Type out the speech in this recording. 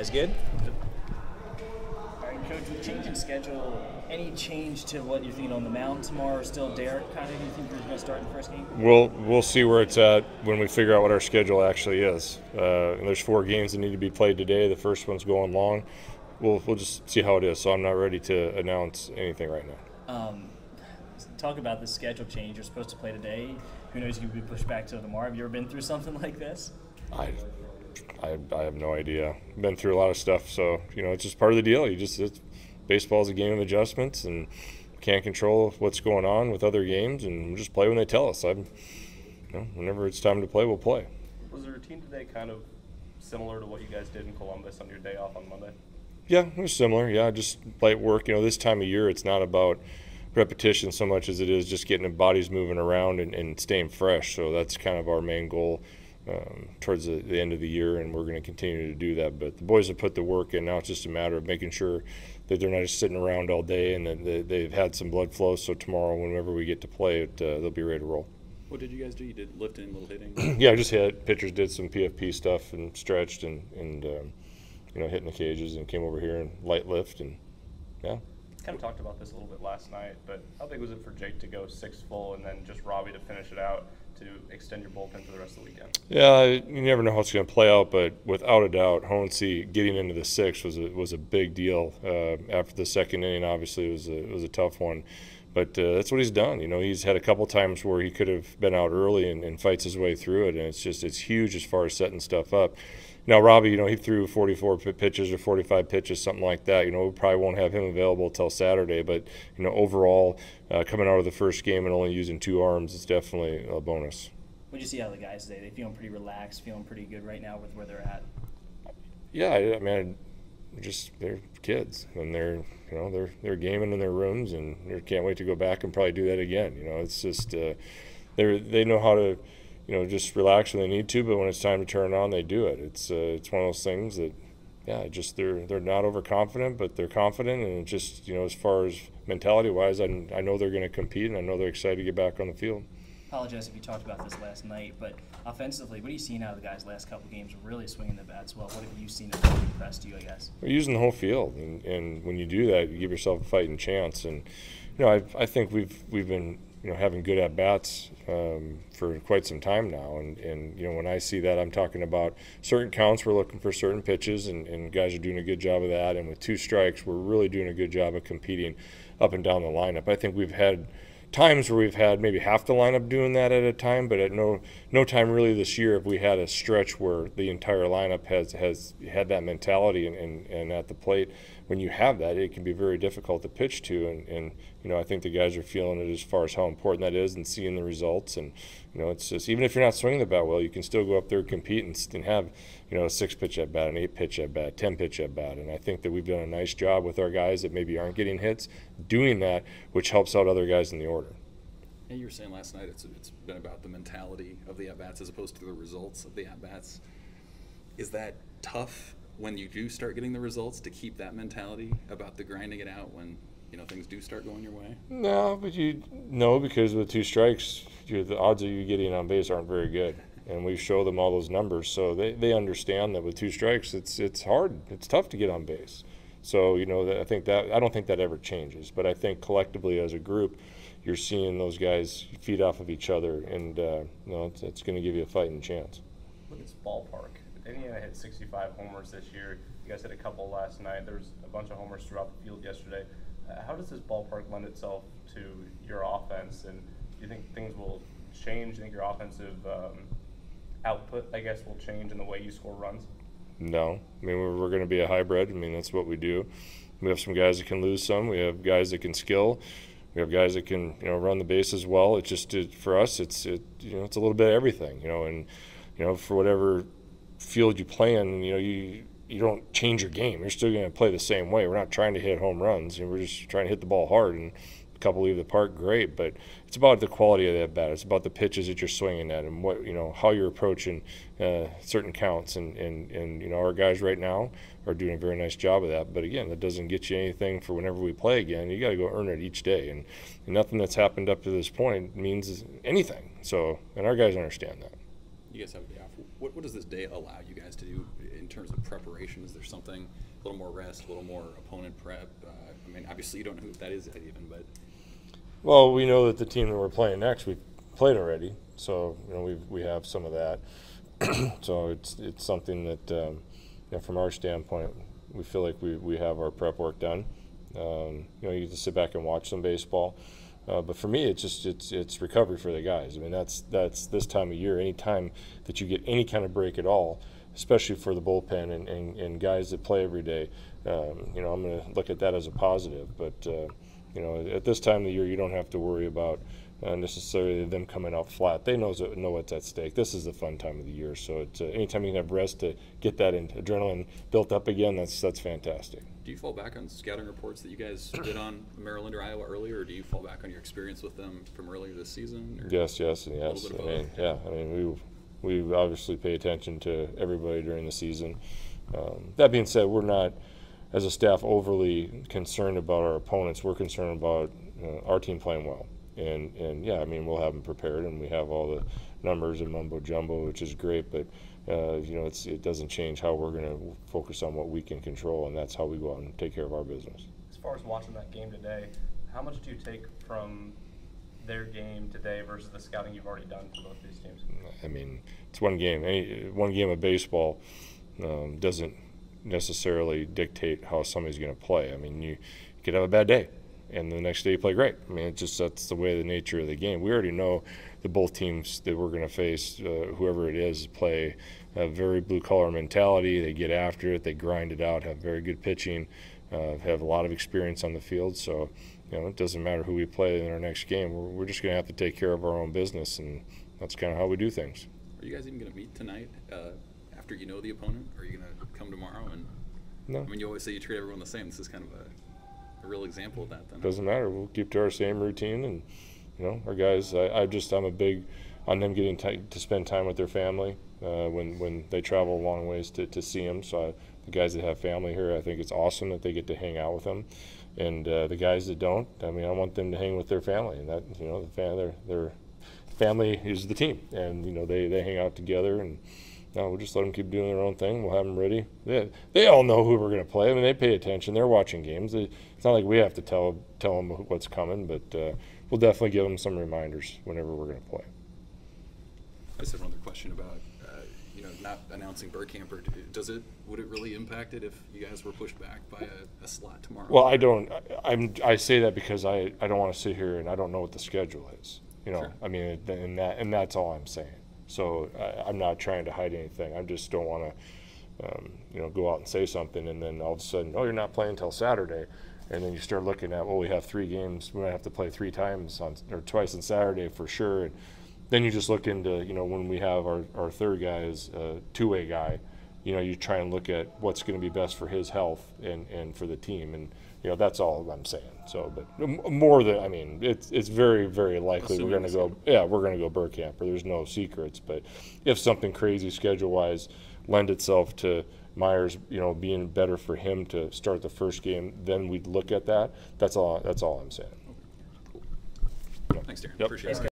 guys good? All right, Coach, with change in schedule, any change to what you're thinking on the mound tomorrow, or still Derek kind of? Do you think you're going to start in the first game? We'll see where it's at when we figure out what our schedule actually is. And there's 4 games that need to be played today. The first one's going long. We'll just see how it is. So I'm not ready to announce anything right now. Talk about the schedule change. You're supposed to play today. Who knows? You could be pushed back to tomorrow. Have you ever been through something like this? I have no idea. Been through a lot of stuff, so it's just part of the deal. Baseball's a game of adjustments, and can't control what's going on with other games, and we'll just play when they tell us. Whenever it's time to play, we'll play. Was the routine today kind of similar to what you guys did in Columbus on your day off on Monday? Yeah, it was similar. Yeah, just light work. This time of year, it's not about repetition so much as it is just getting the bodies moving around and staying fresh. So that's kind of our main goal towards the end of the year, and we're going to continue to do that. But the boys have put the work in. Now it's just a matter of making sure that they're not just sitting around all day, and that they've had some blood flow. So tomorrow, whenever we get to play it, they'll be ready to roll. What did you guys do? You did lifting, little hitting? Yeah, just pitchers did some PFP stuff and stretched and hitting the cages, and came over here and light lift, and yeah. Kind of talked about this a little bit last night, but how big was it for Jake to go 6 full and then just Robbie to finish it out to extend your bullpen for the rest of the weekend? Yeah, you never know how it's going to play out, but without a doubt, Hohensee getting into the 6th was a big deal. After the second inning, obviously, it was a tough one. But that's what he's done. He's had a couple times where he could have been out early and fights his way through it, and it's huge as far as setting stuff up. Now, Robbie, he threw 44 pitches or 45 pitches, something like that. We probably won't have him available till Saturday, but overall, coming out of the first game and only using 2 arms, it's definitely a bonus. What did you see out of the guys today? They feeling pretty relaxed, feeling pretty good right now with where they're at. Yeah, I mean, they're kids, and they're gaming in their rooms, and they can't wait to go back and probably do that again. It's just they know how to just relax when they need to, but when it's time to turn it on, they do it. It's one of those things that, they're not overconfident, but they're confident, and just as far as mentality-wise, I know they're going to compete, and I know they're excited to get back on the field. Apologize if you talked about this last night, but offensively, what are you seeing out of the guys last couple games? Really swinging the bats well. What have you seen that really impressed you, I guess? We're using the whole field, and when you do that, you give yourself a fighting chance. And I think we've been having good at bats for quite some time now, and when I see that, I'm talking about certain counts. We're looking for certain pitches, and guys are doing a good job of that. And with 2 strikes, we're really doing a good job of competing up and down the lineup. I think we've had times where we've had maybe half the lineup doing that at a time, but at no time really this year have we had a stretch where the entire lineup has had that mentality, and at the plate, when you have that, it can be very difficult to pitch to, and I think the guys are feeling it as far as how important that is and seeing the results. And it's just, even if you're not swinging the bat well, you can still go up there and compete and have a 6-pitch at bat, an 8-pitch at bat, 10-pitch at bat. And I think that we've done a nice job with our guys that maybe aren't getting hits doing that, which helps out other guys in the order. And you were saying last night it's been about the mentality of the at-bats as opposed to the results of the at-bats. Is that tough when you do start getting the results to keep that mentality about the grinding it out when things do start going your way? No, but because with 2 strikes, the odds of you getting on base aren't very good. And we show them all those numbers, so they understand that with 2 strikes, it's hard. It's tough to get on base. So I don't think that ever changes. But I think collectively as a group, you're seeing those guys feed off of each other, and it's going to give you a fighting chance. Look at this ballpark. Indiana hit 65 homers this year. You guys hit a couple last night. There's a bunch of homers throughout the field yesterday. How does this ballpark lend itself to your offense, and do you think things will change? Do you think your offensive output, I guess, will change in the way you score runs? No. I mean, we're going to be a hybrid. I mean, that's what we do. We have some guys that can lose some. We have guys that can skill. We have guys that can run the bases well. It's just for us, it's a little bit of everything. And for whatever field you play in, you don't change your game. You're still going to play the same way. We're not trying to hit home runs. We're just trying to hit the ball hard, and a couple leave the park, great. But it's about the quality of that bat. It's about the pitches that you're swinging at, and what how you're approaching certain counts. And our guys right now are doing a very nice job of that. But again, that doesn't get you anything for whenever we play again. You got to go earn it each day, and nothing that's happened up to this point means anything. So, and our guys understand that. You guys have a day off. What does this day allow you guys to do in terms of preparation? Is there something, a little more rest, a little more opponent prep? I mean, obviously you don't know who that is yet even, but. Well, we know that the team that we're playing next, we've played already, so we have some of that. So it's something that from our standpoint, we feel like we have our prep work done. You get to sit back and watch some baseball. But for me, it's recovery for the guys. I mean, that's this time of year. Any time that you get any kind of break at all, especially for the bullpen and guys that play every day, I'm going to look at that as a positive. But at this time of the year, you don't have to worry about necessarily them coming out flat. They know what's at stake. This is the fun time of the year. So it's anytime you can have rest to get that adrenaline built up again, that's fantastic. Do you fall back on scouting reports that you guys did on Maryland or Iowa earlier, or do you fall back on your experience with them from earlier this season? Or yes. I mean, we obviously pay attention to everybody during the season. That being said, we're not, as a staff, overly concerned about our opponents. We're concerned about our team playing well. And yeah, I mean, we'll have them prepared, and we have all the numbers and mumbo jumbo, which is great. But it doesn't change how we're going to focus on what we can control, and that's how we go out and take care of our business. As far as watching that game today, how much do you take from their game today versus the scouting you've already done for both these teams? I mean, it's one game. One game of baseball doesn't necessarily dictate how somebody's going to play. I mean, you could have a bad day, and the next day you play great. I mean, that's the way, the nature of the game. We already know that both teams that we're going to face, whoever it is, play a very blue-collar mentality. They get after it, they grind it out, have very good pitching, have a lot of experience on the field. So, it doesn't matter who we play in our next game. We're just going to have to take care of our own business, and that's kind of how we do things. Are you guys even going to meet tonight after you know the opponent? Or are you going to come tomorrow? And No. I mean, you always say you treat everyone the same. This is kind of a real example of that, then. Doesn't matter. We'll keep to our same routine, and our guys. I'm a big on them getting to spend time with their family when they travel a long ways to see them. So the guys that have family here, I think it's awesome that they get to hang out with them, and the guys that don't, I mean, I want them to hang with their family, and that their family is the team, and they hang out together, and we'll just let them keep doing their own thing. We'll have them ready. They all know who we're going to play. I mean, they pay attention. They're watching games. It's not like we have to tell them what's coming, but we'll definitely give them some reminders whenever we're going to play. I just have another question about not announcing Burkamper. Would it really impact it if you guys were pushed back by a slot tomorrow? Well, I don't. I say that because I don't want to sit here and I don't know what the schedule is. Sure. I mean, and that's all I'm saying. So I'm not trying to hide anything. I just don't want to, go out and say something, and then all of a sudden, you're not playing until Saturday, and then you start looking at, we have 3 games. We might have to play 3 times or twice on Saturday for sure. And then you just look into, when we have our third guy is a two-way guy, you try and look at what's going to be best for his health and for the team, and that's all I'm saying. So, but more than, I mean, it's very, very likely we're going to go Burkamper. There's no secrets, but if something crazy schedule-wise lend itself to Myers, being better for him to start the first game, then we'd look at that. That's all I'm saying. Cool. Thanks, Darin. Yep. Appreciate it.